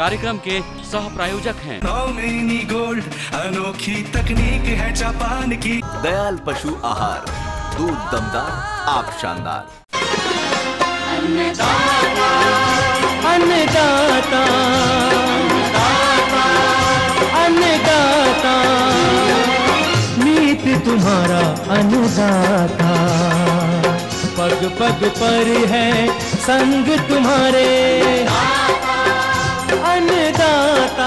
कार्यक्रम के सह प्रायोजक हैं। नौमिनी गोल्ड, अनोखी तकनीक है जापान की। दयाल पशु आहार, दूध दमदार, आप शानदार। अन्नदाता, अन्नदाता, अन्नदाता, नीत तुम्हारा अन्नदाता, पग पग पर है संग तुम्हारे अन्नदाता।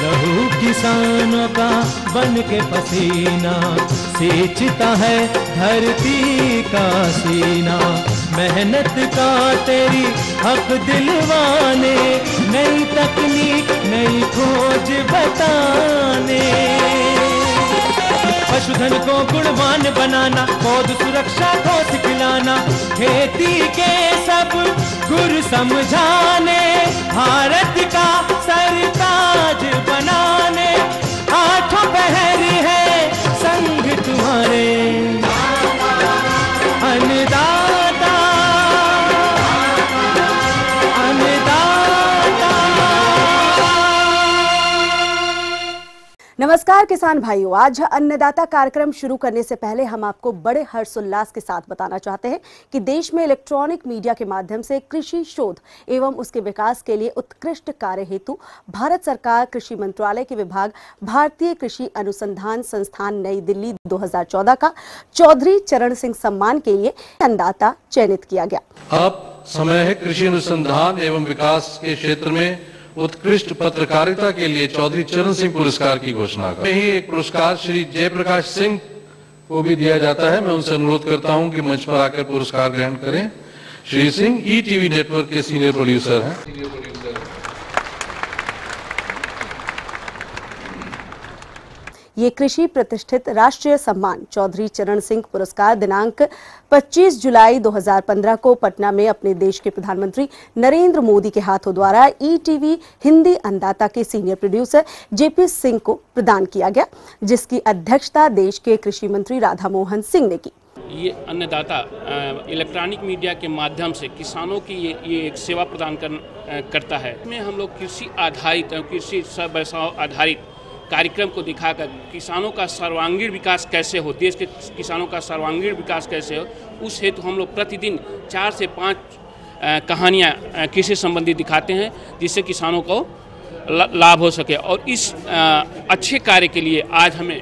लहू किसानों का बन के पसीना सींचता है धरती का सीना। मेहनत का तेरी हक दिलवाने, नई तकनीक नई खोज बताने। पशुधन को गुणवान बनाना, पौध सुरक्षा को सिखलाना, खेती के सब गुर समझाने, भारत का सरताज बनाने। आठों पहर है संग तुम्हारे अन्नदाता, अन्नदाता। नमस्कार किसान भाइयों, आज अन्नदाता कार्यक्रम शुरू करने से पहले हम आपको बड़े हर्षोल्लास के साथ बताना चाहते हैं कि देश में इलेक्ट्रॉनिक मीडिया के माध्यम से कृषि शोध एवं उसके विकास के लिए उत्कृष्ट कार्य हेतु भारत सरकार कृषि मंत्रालय के विभाग भारतीय कृषि अनुसंधान संस्थान नई दिल्ली 2014 का चौधरी चरण सिंह सम्मान के लिए अन्नदाता चयनित किया गया। अब समय है कृषि अनुसंधान एवं विकास के क्षेत्र में उत्कृष्ट पत्रकारिता के लिए चौधरी चरण सिंह पुरस्कार की घोषणा का। ही एक पुरस्कार श्री जयप्रकाश सिंह को भी दिया जाता है। मैं उनसे अनुरोध करता हूं कि मंच पर आकर पुरस्कार ग्रहण करें। श्री सिंह ईटीवी नेटवर्क के सीनियर प्रोड्यूसर हैं। ये कृषि प्रतिष्ठित राष्ट्रीय सम्मान चौधरी चरण सिंह पुरस्कार दिनांक 25 जुलाई 2015 को पटना में अपने देश के प्रधानमंत्री नरेंद्र मोदी के हाथों द्वारा ईटीवी हिंदी अन्नदाता के सीनियर प्रोड्यूसर जेपी सिंह को प्रदान किया गया, जिसकी अध्यक्षता देश के कृषि मंत्री राधा मोहन सिंह ने की। ये अन्नदाता इलेक्ट्रॉनिक मीडिया के माध्यम से किसानों की ये एक सेवा प्रदान करता है। इसमें हम लोग कृषि आधारित कृषि व्यवसाय आधारित कार्यक्रम को दिखाकर किसानों का सर्वांगीण विकास कैसे हो, देश के किसानों का सर्वांगीण विकास कैसे हो, उस हेतु हम लोग प्रतिदिन 4 से 5 कहानियाँ कृषि संबंधी दिखाते हैं, जिससे किसानों को लाभ हो सके। और इस अच्छे कार्य के लिए आज हमें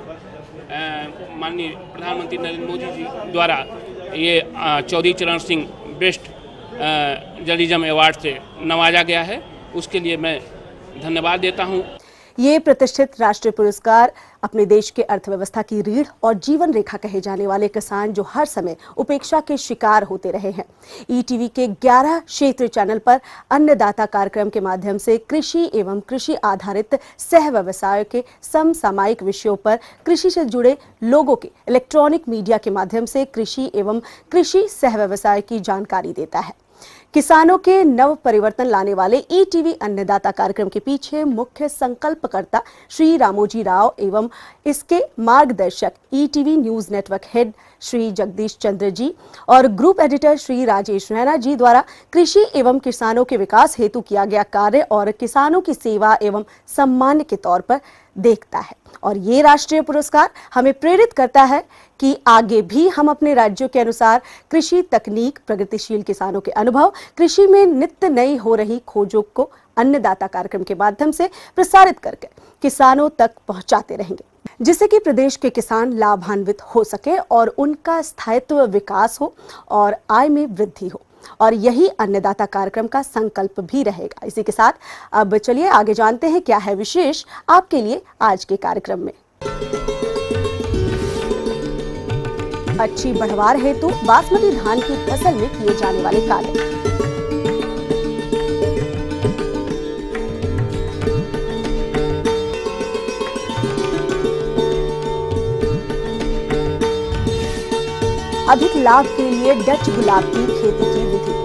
माननीय प्रधानमंत्री नरेंद्र मोदी जी द्वारा ये चौधरी चरण सिंह बेस्ट जर्नलिज्म अवार्ड से नवाजा गया है। उसके लिए मैं धन्यवाद देता हूँ। ये प्रतिष्ठित राष्ट्रीय पुरस्कार अपने देश के अर्थव्यवस्था की रीढ़ और जीवन रेखा कहे जाने वाले किसान जो हर समय उपेक्षा के शिकार होते रहे हैं। ईटीवी के 11 क्षेत्रीय चैनल पर अन्नदाता कार्यक्रम के माध्यम से कृषि एवं कृषि आधारित सह व्यवसाय के समसामयिक विषयों पर कृषि से जुड़े लोगों के इलेक्ट्रॉनिक मीडिया के माध्यम से कृषि एवं कृषि सह व्यवसाय की जानकारी देता है। किसानों के नव परिवर्तन लाने वाले ईटीवी अन्नदाता कार्यक्रम के पीछे मुख्य संकल्पकर्ता श्री रामोजी राव एवं इसके मार्गदर्शक ETV news network head Shri Jagdish Chandra ji और ग्रुप एडिटर श्री राजेश रैना जी द्वारा कृषि एवं किसानों के विकास हेतु किया गया कार्य और किसानों की सेवा एवं सम्मान के तौर पर देखता है। और ये राष्ट्रीय पुरस्कार हमें प्रेरित करता है कि आगे भी हम अपने राज्यों के अनुसार कृषि तकनीक, प्रगतिशील किसानों के अनुभव, कृषि में नित्य नई हो रही खोजों को अन्नदाता कार्यक्रम के माध्यम से प्रसारित करके किसानों तक पहुंचाते रहेंगे, जिससे कि प्रदेश के किसान लाभान्वित हो सके और उनका स्थायित्व विकास हो और आय में वृद्धि हो। और यही अन्नदाता कार्यक्रम का संकल्प भी रहेगा। इसी के साथ अब चलिए आगे जानते हैं क्या है विशेष आपके लिए आज के कार्यक्रम में। अच्छी बढ़वार हेतु बासमती धान की फसल में किए जाने वाले कार्य। अधिक लाभ के लिए डच गुलाब की खेती की विधि।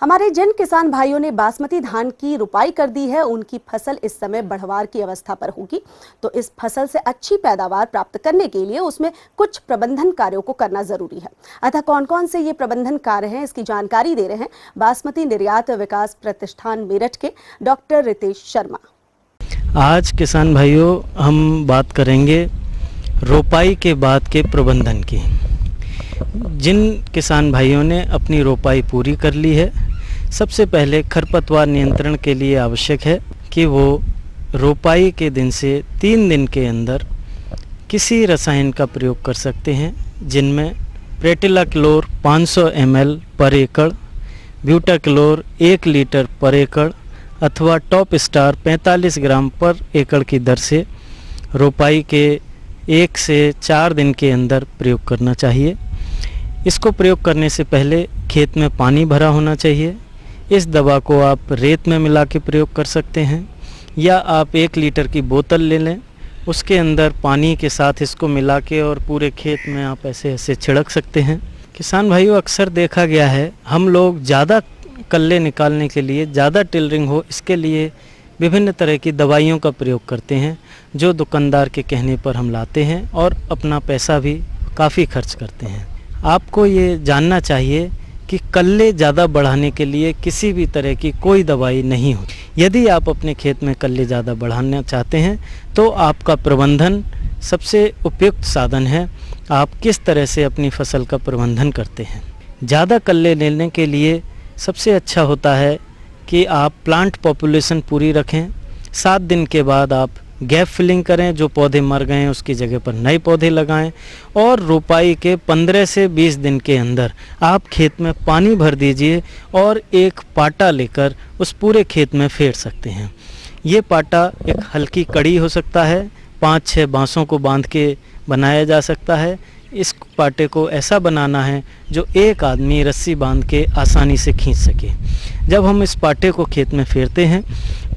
हमारे जिन किसान भाइयों ने बासमती धान की रुपाई कर दी है, उनकी फसल इस समय बढ़वार की अवस्था पर होगी। तो इस फसल से अच्छी पैदावार प्राप्त करने के लिए उसमें कुछ प्रबंधन कार्यों को करना जरूरी है। अतः कौन कौन से ये प्रबंधन कार्य हैं, इसकी जानकारी दे रहे हैं बासमती निर्यात विकास प्रतिष्ठान मेरठ के डॉक्टर रितेश शर्मा। आज किसान भाइयों हम बात करेंगे रोपाई के बाद के प्रबंधन की। जिन किसान भाइयों ने अपनी रोपाई पूरी कर ली है, सबसे पहले खरपतवार नियंत्रण के लिए आवश्यक है कि वो रोपाई के दिन से 3 दिन के अंदर किसी रसायन का प्रयोग कर सकते हैं, जिनमें प्रेटिलाक्लोर 500 ml पर एकड़, ब्यूटाक्लोर 1 लीटर पर एकड़ अथवा टॉप स्टार 45 ग्राम पर एकड़ की दर से रोपाई के 1 से 4 दिन के अंदर प्रयोग करना चाहिए। इसको प्रयोग करने से पहले खेत में पानी भरा होना चाहिए। इस दवा को आप रेत में मिला के प्रयोग कर सकते हैं या आप 1 लीटर की बोतल ले लें, उसके अंदर पानी के साथ इसको मिला के और पूरे खेत में आप ऐसे ऐसे छिड़क सकते हैं। किसान भाइयों, अक्सर देखा गया है हम लोग ज़्यादा कल्ले निकालने के लिए, ज़्यादा टिलरिंग हो, इसके लिए विभिन्न तरह की दवाइयों का प्रयोग करते हैं, जो दुकानदार के कहने पर हम लाते हैं और अपना पैसा भी काफ़ी खर्च करते हैं। आपको ये जानना चाहिए कि कल्ले ज़्यादा बढ़ाने के लिए किसी भी तरह की कोई दवाई नहीं हो। यदि आप अपने खेत में कल्ले ज़्यादा बढ़ाना चाहते हैं तो आपका प्रबंधन सबसे उपयुक्त साधन है। आप किस तरह से अपनी फसल का प्रबंधन करते हैं। ज़्यादा कल्ले लेने के लिए सबसे अच्छा होता है कि आप प्लांट पॉपुलेशन पूरी रखें। 7 दिन के बाद आप गैप फिलिंग करें, जो पौधे मर गए हैं उसकी जगह पर नए पौधे लगाएं और रोपाई के 15 से 20 दिन के अंदर आप खेत में पानी भर दीजिए और एक पाटा लेकर उस पूरे खेत में फेर सकते हैं। ये पाटा एक हल्की कड़ी हो सकता है, 5-6 बांसों को बांध के बनाया जा सकता है। इस पाटे को ऐसा बनाना है जो एक आदमी रस्सी बांध के आसानी से खींच सके। जब हम इस पाटे को खेत में फेरते हैं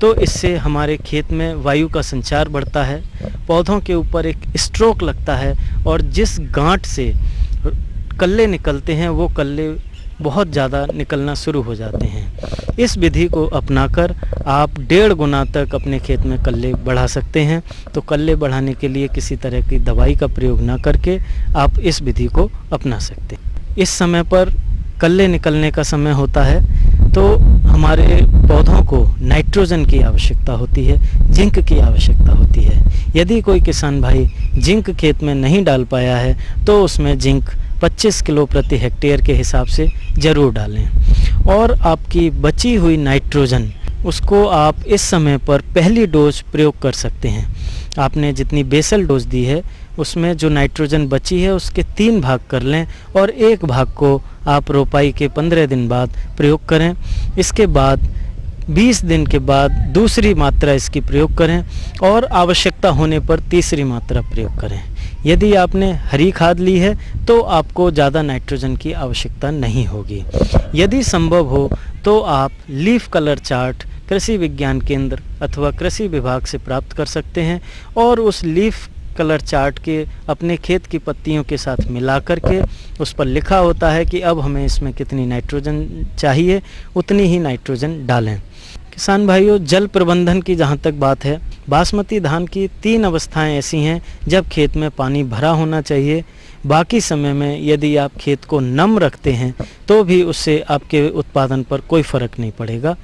तो इससे हमारे खेत में वायु का संचार बढ़ता है, पौधों के ऊपर एक स्ट्रोक लगता है और जिस गांठ से कल्ले निकलते हैं वो कल्ले बहुत ज़्यादा निकलना शुरू हो जाते हैं। इस विधि को अपनाकर आप 1.5 गुना तक अपने खेत में कल्ले बढ़ा सकते हैं। तो कल्ले बढ़ाने के लिए किसी तरह की दवाई का प्रयोग ना करके आप इस विधि को अपना सकते हैं। इस समय पर कल्ले निकलने का समय होता है तो हमारे पौधों को नाइट्रोजन की आवश्यकता होती है, जिंक की आवश्यकता होती है। यदि कोई किसान भाई जिंक खेत में नहीं डाल पाया है तो उसमें जिंक 25 किलो प्रति हेक्टेयर के हिसाब से ज़रूर डालें। और आपकी बची हुई नाइट्रोजन, उसको आप इस समय पर पहली डोज प्रयोग कर सकते हैं। आपने जितनी बेसल डोज दी है उसमें जो नाइट्रोजन बची है उसके 3 भाग कर लें और 1 भाग को आप रोपाई के 15 दिन बाद प्रयोग करें। इसके बाद 20 दिन के बाद दूसरी मात्रा इसकी प्रयोग करें और आवश्यकता होने पर तीसरी मात्रा प्रयोग करें। यदि आपने हरी खाद ली है तो आपको ज़्यादा नाइट्रोजन की आवश्यकता नहीं होगी। यदि संभव हो तो आप लीफ कलर चार्ट कृषि विज्ञान केंद्र अथवा कृषि विभाग से प्राप्त कर सकते हैं और उस लीफ कलर चार्ट के अपने खेत की पत्तियों के साथ मिला करके उस पर लिखा होता है कि अब हमें इसमें कितनी नाइट्रोजन चाहिए, उतनी ही नाइट्रोजन डालें। किसान भाइयों, जल प्रबंधन की जहाँ तक बात है, बासमती धान की 3 अवस्थाएं ऐसी हैं जब खेत में पानी भरा होना चाहिए। बाकी समय में यदि आप खेत को नम रखते हैं तो भी उससे आपके उत्पादन पर कोई फ़र्क नहीं पड़ेगा।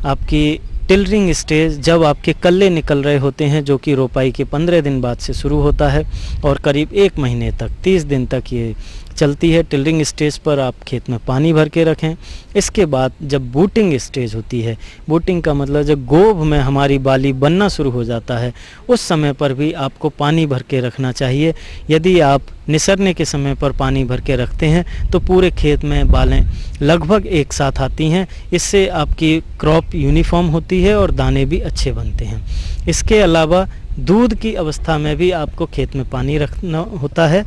आपकी टिलरिंग स्टेज जब आपके कल्ले निकल रहे होते हैं, जो कि रोपाई के 15 दिन बाद से शुरू होता है और करीब 1 महीने तक 30 दिन तक ये चलती है। टिलरिंग स्टेज पर आप खेत में पानी भर के रखें। इसके बाद जब बूटिंग स्टेज होती है, बूटिंग का मतलब जब गोभ में हमारी बाली बनना शुरू हो जाता है, उस समय पर भी आपको पानी भर के रखना चाहिए। यदि आप निसरने के समय पर पानी भर के रखते हैं तो पूरे खेत में बालें लगभग एक साथ आती हैं। इससे आपकी क्रॉप यूनिफॉर्म होती है और दाने भी अच्छे बनते हैं। इसके अलावा दूध की अवस्था में भी आपको खेत में पानी रखना होता है।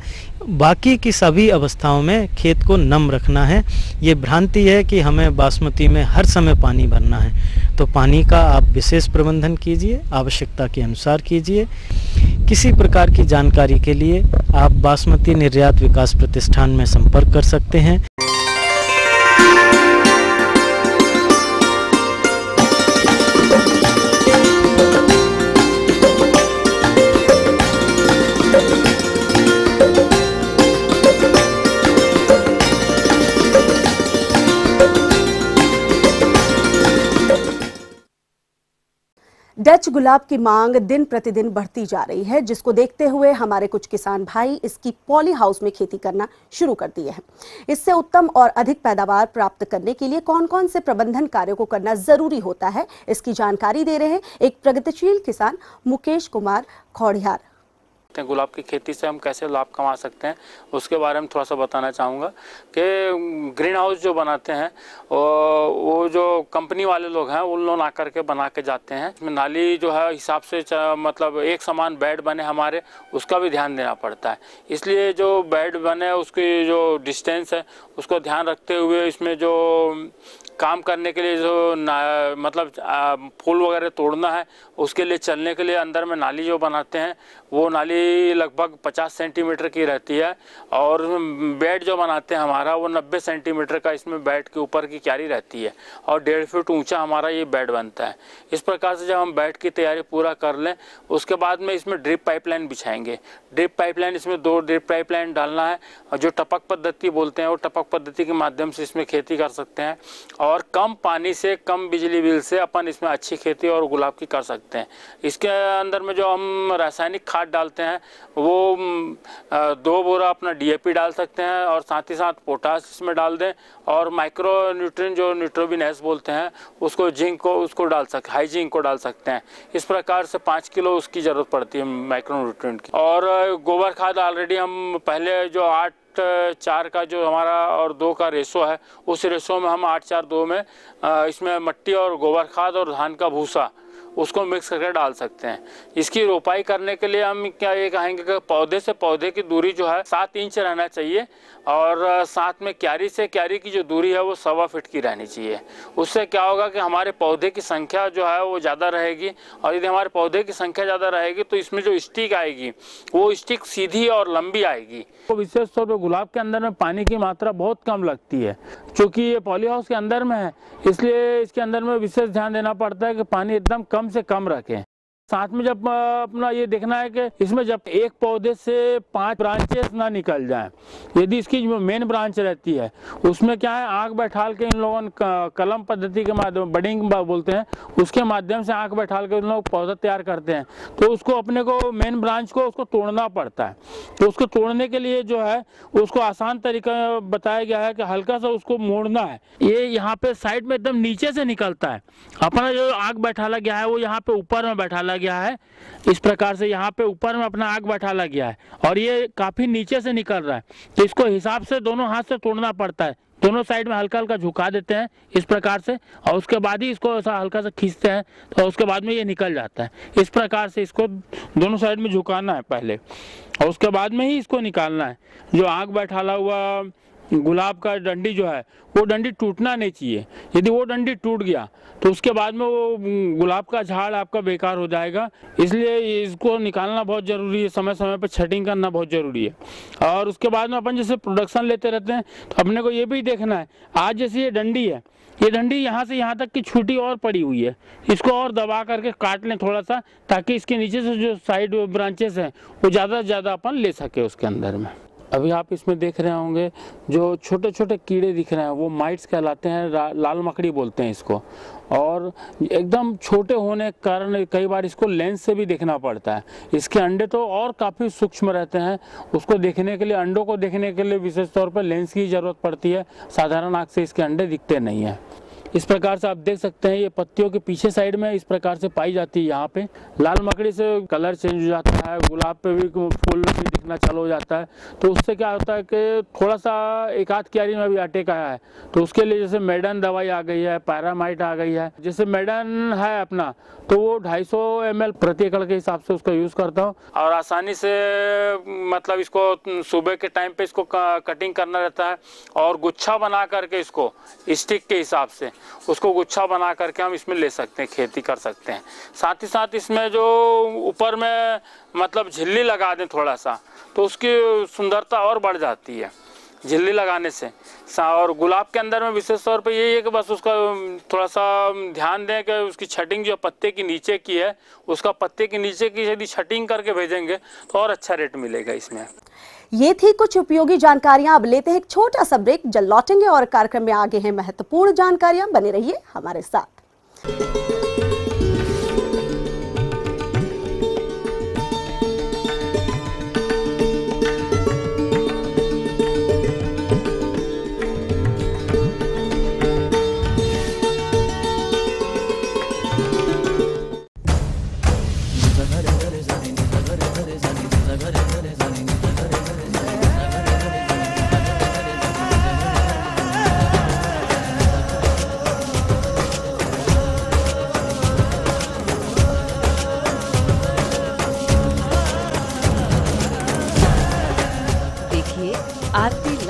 बाकी की सभी अवस्थाओं में खेत को नम रखना है। ये भ्रांति है कि हमें बासमती में हर समय पानी भरना है, तो पानी का आप विशेष प्रबंधन कीजिए, आवश्यकता के अनुसार कीजिए। किसी प्रकार की जानकारी के लिए आप बासमती निर्यात विकास प्रतिष्ठान में संपर्क कर सकते हैं। डच गुलाब की मांग दिन प्रतिदिन बढ़ती जा रही है, जिसको देखते हुए हमारे कुछ किसान भाई इसकी पॉली हाउस में खेती करना शुरू कर दिए हैं। इससे उत्तम और अधिक पैदावार प्राप्त करने के लिए कौन कौन से प्रबंधन कार्यों को करना जरूरी होता है, इसकी जानकारी दे रहे हैं एक प्रगतिशील किसान मुकेश कुमार खौड़ियार। गुलाब की खेती से हम कैसे लाभ कमा सकते हैं उसके बारे में थोड़ा सा बताना चाहूँगा कि ग्रीन हाउस जो बनाते हैं वो जो कंपनी वाले लोग हैं उन लोग आकर के बना के जाते हैं। इसमें नाली जो है हिसाब से मतलब एक समान बेड बने हमारे, उसका भी ध्यान देना पड़ता है। इसलिए जो बेड बने उसकी जो डिस्टेंस है उसको ध्यान रखते हुए इसमें जो काम करने के लिए जो मतलब फूल वगैरह तोड़ना है उसके लिए चलने के लिए अंदर में नाली जो बनाते हैं वो नाली लगभग 50 सेंटीमीटर की रहती है और बेड जो बनाते हैं हमारा वो 90 सेंटीमीटर का इसमें बेड के ऊपर की क्यारी रहती है और 1.5 फीट ऊंचा हमारा ये बेड बनता है। इस प्रकार से जब हम बेड की तैयारी पूरा कर लें उसके बाद में इसमें ड्रिप पाइपलाइन बिछाएंगे। ड्रिप पाइपलाइन इसमें 2 ड्रिप पाइपलाइन डालना है और जो टपक पद्धति बोलते हैं वो टपक पद्धति के माध्यम से इसमें खेती कर सकते हैं और कम पानी से कम बिजली बिल से अपन इसमें अच्छी खेती और गुलाब की कर सकते हैं। इसके अंदर में जो हम रासायनिक खाद डालते हैं वो 2 बोरा अपना DAP डाल सकते हैं और साथ ही साथ पोटास इसमें डाल दें और माइक्रो न्यूट्रिएंट जो न्यूट्रोबिनस बोलते हैं उसको जिंक को उसको डाल सकते हाई जिंक को डाल सकते हैं। इस प्रकार से 5 किलो उसकी ज़रूरत पड़ती है माइक्रो न्यूट्रिएंट की। और गोबर खाद ऑलरेडी हम पहले जो 8-4 का जो हमारा और 2 का रेशो है उस रेशो में हम 8-4-2 में इसमें मट्टी और गोबर खाद और धान का भूसा उसको मिक्स करके डाल सकते हैं। इसकी रोपाई करने के लिए हम क्या ये कहेंगे कि पौधे से पौधे की दूरी जो है 7 इंच रहना चाहिए और साथ में क्यारी से क्यारी की जो दूरी है वो 1.25 फीट की रहनी चाहिए। उससे क्या होगा कि हमारे पौधे की संख्या जो है वो ज़्यादा रहेगी और यदि हमारे पौधे की संख्या ज़्यादा रहेगी तो इसमें जो स्टिक आएगी वो स्टिक सीधी और लंबी आएगी। तो विशेष तौर पर गुलाब के अंदर में पानी की मात्रा बहुत कम लगती है क्योंकि ये पॉली हाउस के अंदर में है, इसलिए इसके अंदर में विशेष ध्यान देना पड़ता है कि पानी एकदम कम से कम रखें। साथ में जब अपना ये देखना है कि इसमें जब एक पौधे से 5 ब्रांचेस ना निकल जाएं, यदि इसकी जो मेन ब्रांच रहती है उसमें क्या है आँख बैठाल के इन लोगों ने कलम पद्धति के माध्यम बडिंग बोलते हैं उसके माध्यम से आँख बैठाल के इन लोग पौधा तैयार करते हैं। तो उसको अपने को मेन ब्रांच को उसको तोड़ना पड़ता है। तो उसको तोड़ने के लिए जो है उसको आसान तरीका बताया गया है कि हल्का सा उसको मोड़ना है। ये यहाँ पे साइड में एकदम नीचे से निकलता है, अपना जो आँख बैठाला गया है वो यहाँ पे ऊपर में बैठाला गया है। इस प्रकार से यहाँ पे ऊपर में अपना आग बैठाला गया है और ये काफी नीचे से निकल रहा है। तो इसको हिसाब से दोनों हाथ से तोड़ना पड़ता है, दोनों साइड में हल्का हल्का झुका देते हैं इस प्रकार से और उसके बाद ही इसको ऐसा हल्का सा खींचते हैं तो उसके बाद में ये निकल जाता है। इस प्रकार से इसको दोनों साइड में झुकाना है पहले और उसके बाद में ही इसको निकालना है। जो आग बैठाला हुआ गुलाब का डंडी जो है वो डंडी टूटना नहीं चाहिए। यदि वो डंडी टूट गया तो उसके बाद में वो गुलाब का झाड़ आपका बेकार हो जाएगा। इसलिए इसको निकालना बहुत ज़रूरी है, समय समय पर छटिंग करना बहुत ज़रूरी है। और उसके बाद में अपन जैसे प्रोडक्शन लेते रहते हैं तो अपने को ये भी देखना है, आज जैसे ये डंडी है, ये डंडी यहाँ से यहाँ तक की छूटी और पड़ी हुई है, इसको और दबा करके काट लें थोड़ा सा ताकि इसके नीचे से जो साइड ब्रांचेस हैं वो ज़्यादा से ज़्यादा अपन ले सके उसके अंदर में। अभी आप इसमें देख रहे होंगे जो छोटे छोटे कीड़े दिख रहे हैं वो माइट्स कहलाते हैं, लाल मकड़ी बोलते हैं इसको। और एकदम छोटे होने के कारण कई बार इसको लेंस से भी देखना पड़ता है। इसके अंडे तो और काफ़ी सूक्ष्म रहते हैं, उसको देखने के लिए अंडों को देखने के लिए विशेष तौर पर लेंस की ज़रूरत पड़ती है, साधारण आँख से इसके अंडे दिखते नहीं हैं। इस प्रकार से आप देख सकते हैं ये पत्तियों के पीछे साइड में इस प्रकार से पाई जाती है। यहाँ पे लाल मकड़ी से कलर चेंज हो जाता है, गुलाब पे भी फूल भी दिखना चालू हो जाता है। तो उससे क्या होता है कि थोड़ा सा एक आध क्यारी में भी अटैक आया है तो उसके लिए जैसे मेडन दवाई आ गई है, पैरामाइट आ गई है। जैसे मेडन है अपना तो वो 250 ml प्रति एकड़ के हिसाब से उसका यूज़ करता हूँ और आसानी से मतलब इसको सुबह के टाइम पे इसको कटिंग करना रहता है और गुच्छा बना करके इसको स्टिक के हिसाब से उसको गुच्छा बना करके हम इसमें ले सकते हैं, खेती कर सकते हैं। साथ ही साथ इसमें जो ऊपर में मतलब झिल्ली लगा दें थोड़ा सा तो उसकी सुंदरता और बढ़ जाती है झिल्ली लगाने से। और गुलाब के अंदर में विशेष तौर पे यही है कि बस उसका थोड़ा सा ध्यान दें कि उसकी छटिंग जो पत्ते की नीचे की है उसका पत्ते के नीचे की यदि छटिंग करके भेजेंगे तो और अच्छा रेट मिलेगा इसमें। ये थी कुछ उपयोगी जानकारियां। अब लेते हैं एक छोटा सा ब्रेक, जल्द लौटेंगे और कार्यक्रम में आगे हैं महत्वपूर्ण जानकारियां। बने रहिए हमारे साथ।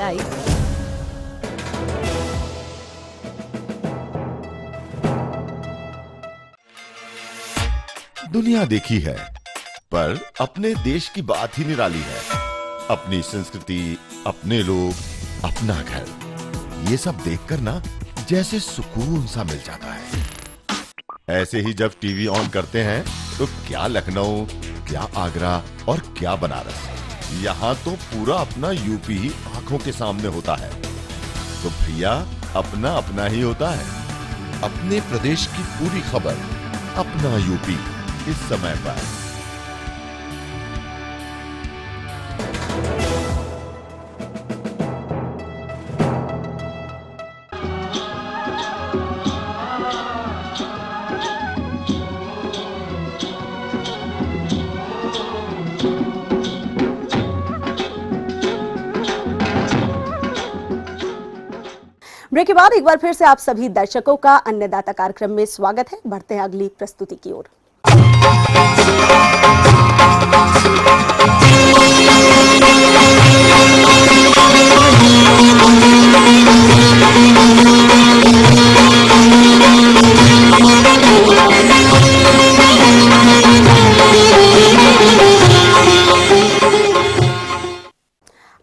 लाइव। दुनिया देखी है, पर अपने देश की बात ही निराली है। अपनी संस्कृति, अपने लोग, अपना घर, ये सब देखकर ना जैसे सुकून सा मिल जाता है। ऐसे ही जब टीवी ऑन करते हैं तो क्या लखनऊ, क्या आगरा और क्या बनारस, यहाँ तो पूरा अपना यूपी ही आंखों के सामने होता है। तो भैया अपना अपना ही होता है। अपने प्रदेश की पूरी खबर, अपना यूपी, इस समय पर। ब्रेक के बाद एक बार फिर से आप सभी दर्शकों का अन्नदाता कार्यक्रम में स्वागत है। बढ़ते हैं अगली प्रस्तुति की ओर।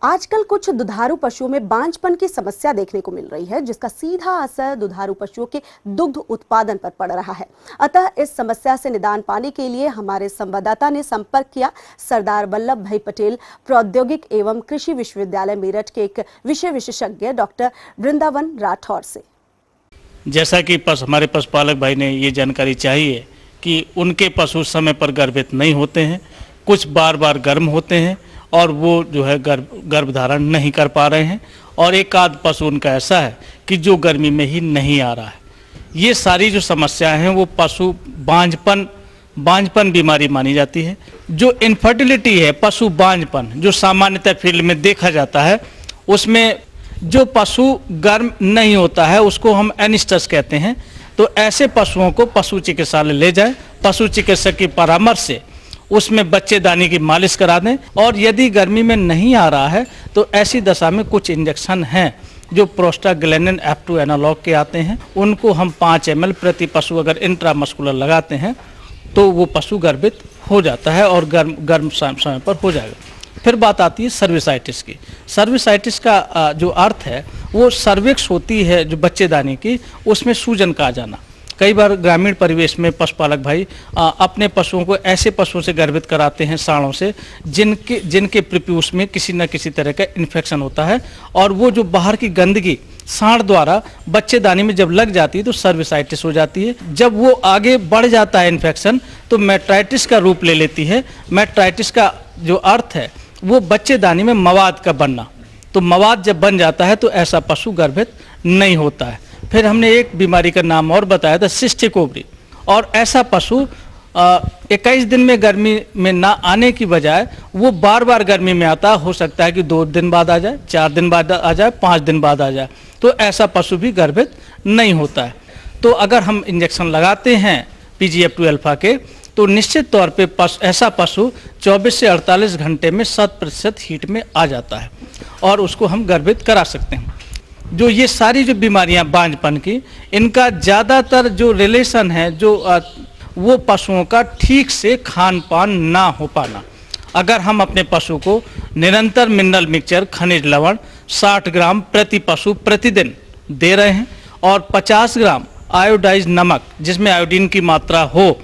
आजकल कुछ दुधारू पशुओं में बांझपन की समस्या देखने को मिल रही है, जिसका सीधा असर दुधारू पशुओं के दुग्ध उत्पादन पर पड़ रहा है। अतः इस समस्या से निदान पाने के लिए हमारे संवाददाता ने संपर्क किया सरदार वल्लभ भाई पटेल प्रौद्योगिक एवं कृषि विश्वविद्यालय मेरठ के एक विषय विशेषज्ञ डॉक्टर वृंदावन राठौर से। जैसा कि हमारे पशुपालक भाई ने ये जानकारी चाहिए कि उनके पशु समय पर गर्भित नहीं होते हैं, कुछ बार बार गर्म होते हैं और वो जो है गर्भधारण नहीं कर पा रहे हैं, और एक आध पशु उनका ऐसा है कि जो गर्मी में ही नहीं आ रहा है। ये सारी जो समस्याएं हैं वो पशु बांझपन बीमारी मानी जाती है। जो इनफर्टिलिटी है, पशु बांझपन जो सामान्यतः फील्ड में देखा जाता है, उसमें जो पशु गर्म नहीं होता है उसको हम एनिस्टस कहते हैं। तो ऐसे पशुओं को पशु चिकित्सालय ले जाएं, पशु चिकित्सक की परामर्श से उसमें बच्चेदानी की मालिश करा दें, और यदि गर्मी में नहीं आ रहा है तो ऐसी दशा में कुछ इंजेक्शन हैं जो प्रोस्टाग्लैंडिन F2 एनालॉग के आते हैं, उनको हम 5 ml प्रति पशु अगर इंट्रामस्कुलर लगाते हैं तो वो पशु गर्भित हो जाता है और गर्म समय पर हो जाएगा। फिर बात आती है सर्विसाइटिस की। सर्विसाइटिस का जो अर्थ है वो सर्विक्स होती है जो बच्चेदानी की, उसमें सूजन का आ जाना। कई बार ग्रामीण परिवेश में पशुपालक भाई अपने पशुओं को ऐसे पशुओं से गर्भित कराते हैं, सांडों से, जिनके प्रिप्यूस में किसी न किसी तरह का इन्फेक्शन होता है, और वो जो बाहर की गंदगी सांड द्वारा बच्चेदानी में जब लग जाती है तो सर्विसाइटिस हो जाती है। जब वो आगे बढ़ जाता है इन्फेक्शन तो मेट्राइटिस का रूप ले लेती है। मेट्राइटिस का जो अर्थ है वो बच्चेदानी में मवाद का बनना। तो मवाद जब बन जाता है तो ऐसा पशु गर्भित नहीं होता है। फिर हमने एक बीमारी का नाम और बताया था, सिस्टिक ओवरी, और ऐसा पशु 21 दिन में गर्मी में ना आने की बजाय वो बार बार गर्मी में आता। हो सकता है कि 2 दिन बाद आ जाए, 4 दिन बाद आ जाए, 5 दिन बाद आ जाए, तो ऐसा पशु भी गर्भित नहीं होता है। तो अगर हम इंजेक्शन लगाते हैं PGF2 अल्फा के तो निश्चित तौर पे ऐसा पशु 24 से 48 घंटे में 100% हीट में आ जाता है और उसको हम गर्भित करा सकते हैं। जो ये सारी जो बीमारियां बांझपन की, इनका ज़्यादातर जो रिलेशन है वो पशुओं का ठीक से खान पान ना हो पाना। अगर हम अपने पशु को निरंतर मिनरल मिक्सचर खनिज लवण 60 ग्राम प्रति पशु प्रतिदिन दे रहे हैं और 50 ग्राम आयोडाइज नमक जिसमें आयोडीन की मात्रा हो,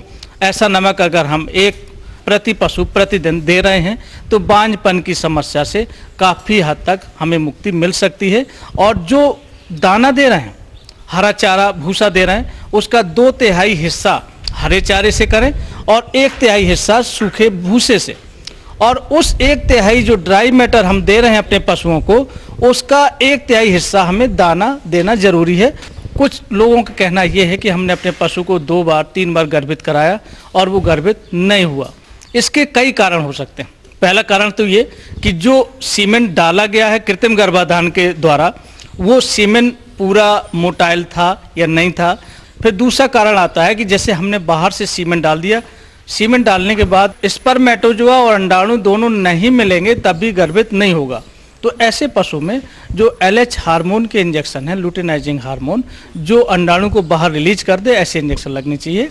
ऐसा नमक अगर हम एक प्रति पशु प्रतिदिन दे रहे हैं तो बांझपन की समस्या से काफ़ी हद तक हमें मुक्ति मिल सकती है। और जो दाना दे रहे हैं, हरा चारा भूसा दे रहे हैं, उसका 2/3 हिस्सा हरे चारे से करें और 1/3 हिस्सा सूखे भूसे से, और उस 1/3 जो ड्राई मैटर हम दे रहे हैं अपने पशुओं को, उसका 1/3 हिस्सा हमें दाना देना जरूरी है। कुछ लोगों का कहना यह है कि हमने अपने पशु को 2 बार 3 बार गर्भित कराया और वो गर्भित नहीं हुआ। इसके कई कारण हो सकते हैं। पहला कारण तो ये कि जो सीमेंट डाला गया है कृत्रिम गर्भाधान के द्वारा, वो सीमेंट पूरा मोटाइल था या नहीं था। फिर दूसरा कारण आता है कि जैसे हमने बाहर से सीमेंट डाल दिया, सीमेंट डालने के बाद स्पर्मेटोजोआ और अंडाणु दोनों नहीं मिलेंगे तब भी गर्भित नहीं होगा। तो ऐसे पशु में जो LH हार्मोन के इंजेक्शन है, लुटेनाइजिंग हार्मोन, जो अंडाणु को बाहर रिलीज कर दे, ऐसे इंजेक्शन लगनी चाहिए।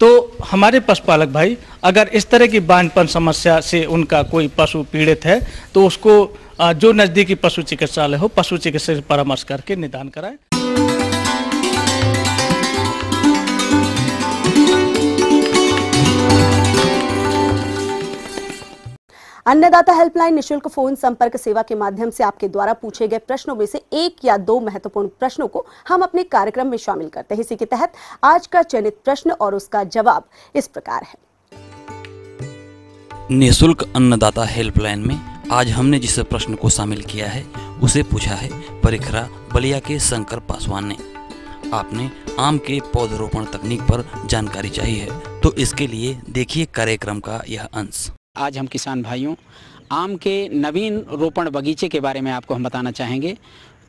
तो हमारे पशुपालक भाई अगर इस तरह की बांझपन समस्या से उनका कोई पशु पीड़ित है तो उसको जो नज़दीकी पशु चिकित्सालय हो, पशु चिकित्सक से परामर्श करके निदान कराएं। अन्नदाता हेल्पलाइन निशुल्क फोन संपर्क सेवा के माध्यम से आपके द्वारा पूछे गए प्रश्नों में से 1 या 2 महत्वपूर्ण प्रश्नों को हम अपने कार्यक्रम में शामिल करते हैं। इसी के तहत आज का चयनित प्रश्न और उसका जवाब इस प्रकार है। निशुल्क अन्नदाता हेल्पलाइन में आज हमने जिस प्रश्न को शामिल किया है उसे पूछा है परिखरा बलिया के शंकर पासवान ने। आपने आम के पौधरोपण तकनीक पर जानकारी चाहिए है, तो इसके लिए देखिए कार्यक्रम का यह अंश। आज हम किसान भाइयों आम के नवीन रोपण बगीचे के बारे में आपको हम बताना चाहेंगे।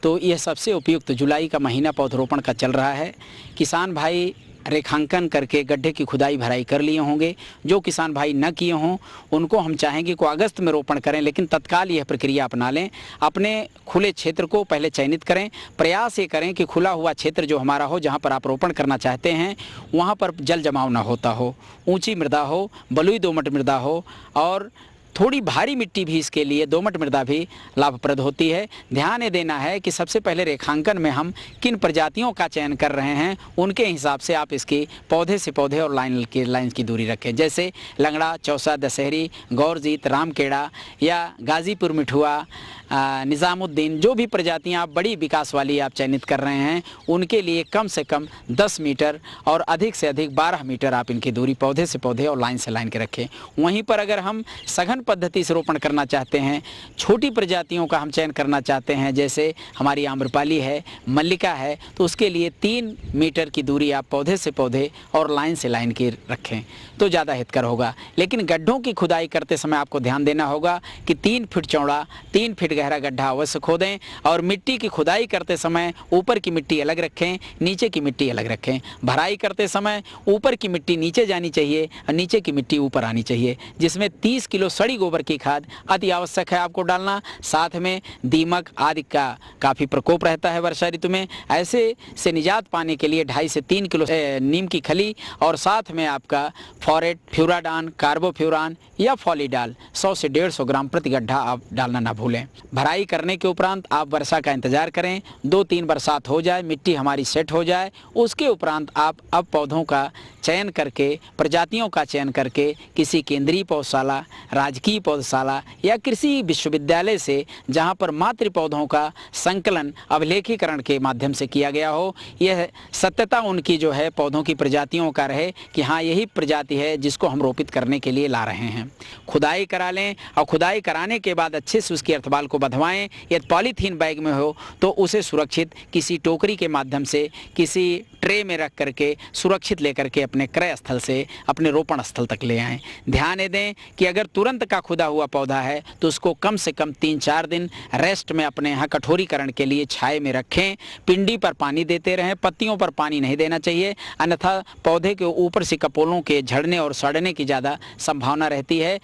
तो यह सबसे उपयुक्त जुलाई का महीना पौधरोपण का चल रहा है। किसान भाई रेखांकन करके गड्ढे की खुदाई भराई कर लिए होंगे। जो किसान भाई न किए हों उनको हम चाहेंगे कि अगस्त में रोपण करें, लेकिन तत्काल यह प्रक्रिया अपना लें। अपने खुले क्षेत्र को पहले चयनित करें। प्रयास ये करें कि खुला हुआ क्षेत्र जो हमारा हो, जहाँ पर आप रोपण करना चाहते हैं वहाँ पर जल जमाव ना होता हो, ऊंची मृदा हो, बलुई दोमट मृदा हो और थोड़ी भारी मिट्टी भी इसके लिए दोमट मृदा भी लाभप्रद होती है। ध्यान ये देना है कि सबसे पहले रेखांकन में हम किन प्रजातियों का चयन कर रहे हैं उनके हिसाब से आप इसकी पौधे से पौधे और लाइन की दूरी रखें। जैसे लंगड़ा, चौसा, दशहरी, गौरजीत, रामकेड़ा या गाजीपुर मिठुआ, निज़ामुद्दीन, जो भी प्रजातियां आप बड़ी विकास वाली आप चयनित कर रहे हैं उनके लिए कम से कम 10 मीटर और अधिक से अधिक 12 मीटर आप इनकी दूरी पौधे से पौधे और लाइन से लाइन के रखें। वहीं पर अगर हम सघन पद्धति से रोपण करना चाहते हैं, छोटी प्रजातियों का हम चयन करना चाहते हैं, जैसे हमारी आम्रपाली है, मल्लिका है, तो उसके लिए 3 मीटर की दूरी आप पौधे से पौधे और लाइन से लाइन की रखें तो ज़्यादा हितकर होगा। लेकिन गड्ढों की खुदाई करते समय आपको ध्यान देना होगा कि 3 फीट चौड़ा 3 फीट गहरा गड्ढा अवश्य खोदें और मिट्टी की खुदाई करते समय ऊपर की मिट्टी अलग रखें, नीचे की मिट्टी अलग रखें। भराई करते समय ऊपर की मिट्टी नीचे जानी चाहिए और नीचे की मिट्टी ऊपर आनी चाहिए, जिसमें 30 किलो सड़ी गोबर की खाद अति आवश्यक है आपको डालना। साथ में दीमक आदि का काफ़ी प्रकोप रहता है वर्षा ऋतु में। ऐसे से निजात पाने के लिए 2.5 से 3 किलो नीम की खली और साथ में आपका फॉरेट, फ्यूराडान, कार्बोफ्यूरान या फॉलीडाल 100 से 150 ग्राम प्रति गड्ढा आप डालना ना भूलें। भराई करने के उपरांत आप वर्षा का इंतजार करें, 2-3 बरसात हो जाए, मिट्टी हमारी सेट हो जाए, उसके उपरांत आप अब पौधों का चयन करके, प्रजातियों का चयन करके किसी केंद्रीय पौधशाला, राजकीय पौधशाला या कृषि विश्वविद्यालय से, जहां पर मातृ पौधों का संकलन अभिलेखीकरण के माध्यम से किया गया हो, यह सत्यता उनकी जो है पौधों की प्रजातियों का रहे कि हाँ यही प्रजाति है जिसको हम रोपित करने के लिए ला रहे हैं। खुदाई करा लें और खुदाई कराने के बाद अच्छे से उसकी अर्थबाल को बंधवाएं। यदि पॉलीथीन बैग में हो तो उसे सुरक्षित किसी टोकरी के माध्यम से किसी ट्रे में रख करके सुरक्षित लेकर के अपने क्रय स्थल से अपने रोपण स्थल तक ले आएं। ध्यान दें कि अगर तुरंत का खुदा हुआ पौधा है तो उसको कम से कम 3-4 दिन रेस्ट में अपने यहाँ कठोरीकरण के लिए छाए में रखें। पिंडी पर पानी देते रहें, पत्तियों पर पानी नहीं देना चाहिए, अन्यथा पौधे के ऊपर से कपोलों के झड़ने और सड़ने की ज़्यादा संभावना रहती है।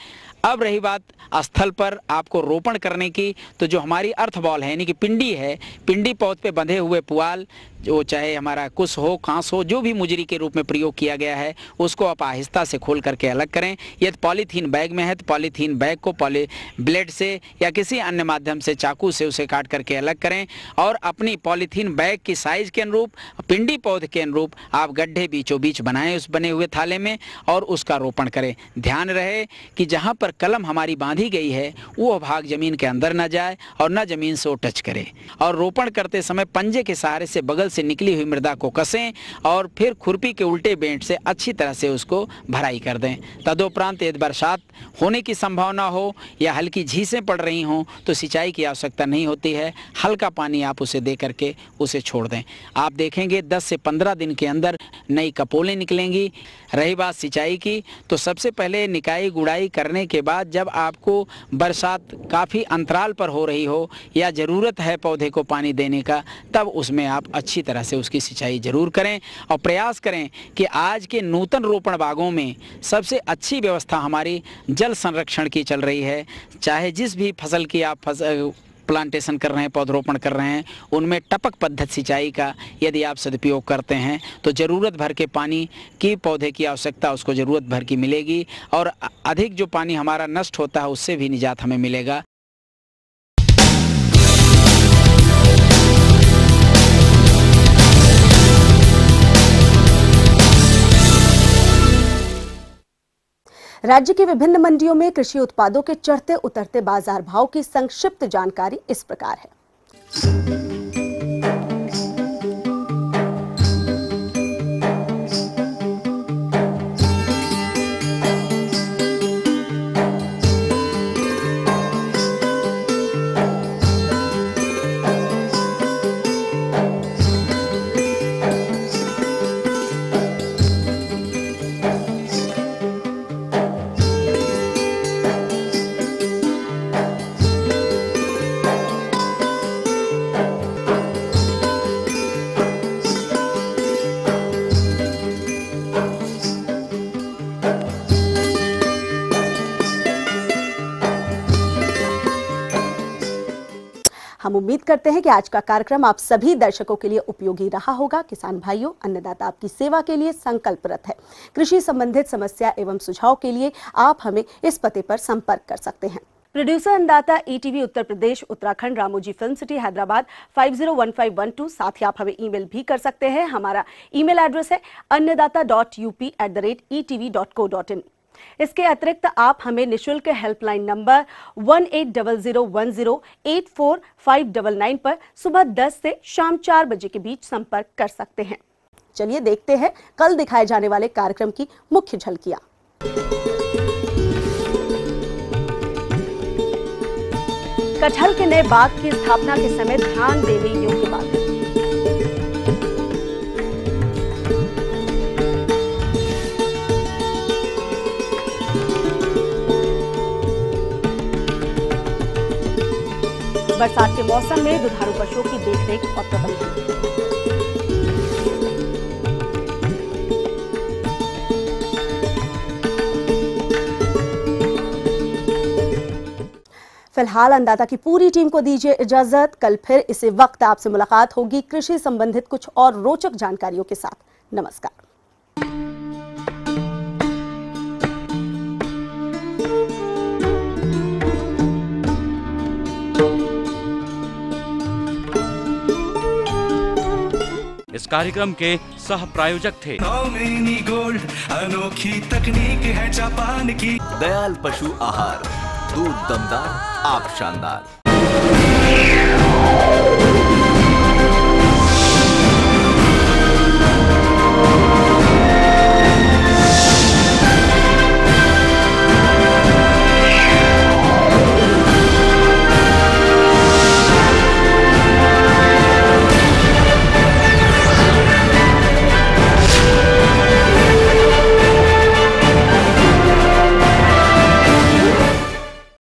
अब रही बात स्थल पर आपको रोपण करने की, तो जो हमारी अर्थ बॉल है यानी कि पिंडी है, पिंडी पौध पे बंधे हुए पुआल, जो चाहे हमारा कुश हो, कांस हो, जो भी मुजरी के रूप में प्रयोग किया गया है, उसको आप आहिस्ता से खोल करके अलग करें। यदि पॉलीथीन बैग में है तो पॉलीथीन बैग को ब्लेड से या किसी अन्य माध्यम से चाकू से उसे काट करके अलग करें और अपनी पॉलीथीन बैग की साइज के अनुरूप, पिंडी पौध के अनुरूप आप गड्ढे बीचों बीच बनाएं उस बने हुए थाले में और उसका रोपण करें। ध्यान रहे कि जहाँ पर कलम हमारी बांधी गई है वो भाग जमीन के अंदर न जाए और न जमीन से वो टच करे। और रोपण करते समय पंजे के सहारे से बगल से निकली हुई मृदा को कसें और फिर खुरपी के उल्टे बेंट से अच्छी तरह से उसको भराई कर दें। तदुपरांत यदि बरसात होने की संभावना हो या हल्की झीसें पड़ रही हों तो सिंचाई की आवश्यकता नहीं होती है, हल्का पानी आप उसे दे करके उसे छोड़ दें। आप देखेंगे 10 से 15 दिन के अंदर नई कपोलें निकलेंगी। रही बात सिंचाई की, तो सबसे पहले निकाई गुड़ाई करने के बाद जब आपको बरसात काफ़ी अंतराल पर हो रही हो या ज़रूरत है पौधे को पानी देने का, तब उसमें आप अच्छी तरह से उसकी सिंचाई जरूर करें और प्रयास करें कि आज के नूतन रोपण बागों में सबसे अच्छी व्यवस्था हमारी जल संरक्षण की चल रही है। चाहे जिस भी फसल की आप प्लांटेशन कर रहे हैं, पौधरोपण कर रहे हैं, उनमें टपक पद्धति सिंचाई का यदि आप सदुपयोग करते हैं तो ज़रूरत भर के पानी की पौधे की आवश्यकता उसको ज़रूरत भर की मिलेगी और अधिक जो पानी हमारा नष्ट होता है उससे भी निजात हमें मिलेगा। राज्य की विभिन्न मंडियों में कृषि उत्पादों के चढ़ते उतरते बाजार भाव की संक्षिप्त जानकारी इस प्रकार है। हम उम्मीद करते हैं कि आज का कार्यक्रम आप सभी दर्शकों के लिए उपयोगी रहा होगा। किसान भाइयों, अन्नदाता आपकी सेवा के लिए संकल्परत है। कृषि संबंधित समस्या एवं सुझाव के लिए आप हमें इस पते पर संपर्क कर सकते हैं। प्रोड्यूसर अन्नदाता ETV Uttar Pradesh Uttarakhand, Ramoji film city, Hyderabad 501512। साथ ही आप हमें ईमेल भी कर सकते हैं। हमारा ईमेल एड्रेस है annadata.up@etv.co.in। इसके अतिरिक्त आप हमें निशुल्क हेल्पलाइन नंबर 180010845999 पर सुबह 10 से शाम 4 बजे के बीच संपर्क कर सकते हैं। चलिए देखते हैं कल दिखाए जाने वाले कार्यक्रम की मुख्य झलकियां। कटहल के नए बाग की स्थापना के समय ध्यान देने योग्य बात। बरसात के मौसम में दुधारू पशुओं की देखरेख और प्रबंधन। फिलहाल अन्नदाता की पूरी टीम को दीजिए इजाजत। कल फिर इसी वक्त आपसे मुलाकात होगी कृषि संबंधित कुछ और रोचक जानकारियों के साथ। नमस्कार। इस कार्यक्रम के सह प्रायोजक थे नौमिनी गोल्ड, अनोखी तकनीक है जापान की। दयाल पशु आहार, दूध दमदार, आप शानदार।